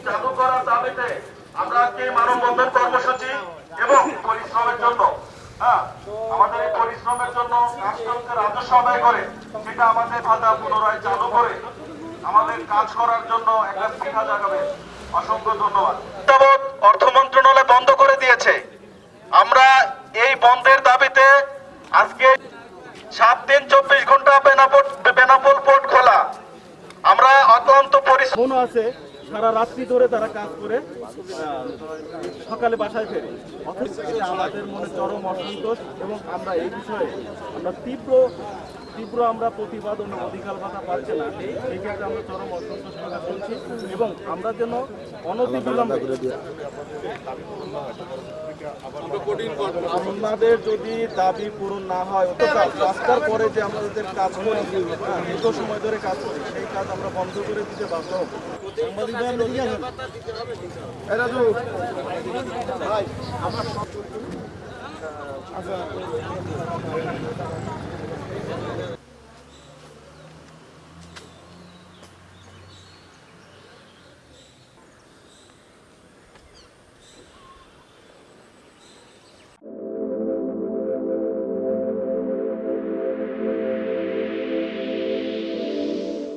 চালু করার দাবিতে আমরা আজকে মানববন্ধন কর্মসূচি এবং পরিশ্রমের জন্য আমাদের এই পরিশ্রমের জন্য রাষ্ট্রকে রাজস্ব আদায় করে সেটা আমাদের ভাতা পুনরায় চালু করে আমাদের কাজ করার জন্য একটা শিক্ষা জাগাবে। অসংখ্য ধন্যবাদ। অর্থ মন্ত্রণালয় বন্ধ করে দিয়েছে। আমরা এই বন্ধের দাবিতে আজকে 7 দিন 24 ঘন্টা বেনাপোল পোর্ট খোলা। আমরা অত্যন্ত পরিশ্রম আছে, সারা রাত্রি ধরে তারা কাজ করে সকালে বাসায় ফেরে। অথচ আমাদের মনে চরম অসন্তোষ এবং আমরা এই বিষয়ে আমরা তীব্র আমরা প্রতিবাদ অধিকার ভাতা পাচ্ছে না, সেই ক্ষেত্রে আমরা চরম অসন্তোষ প্রকাশ করছি এবং আমরা যেন অনতিবিলম্বে আমাদের যদি দাবি পূরণ না হয় রাস্তার পরে যে আমাদের কাজ করি দীর্ঘ সময় ধরে কাজ করি সেই কাজ আমরা বন্ধ করে দিতে বাধ্য হব। সাংবাদিক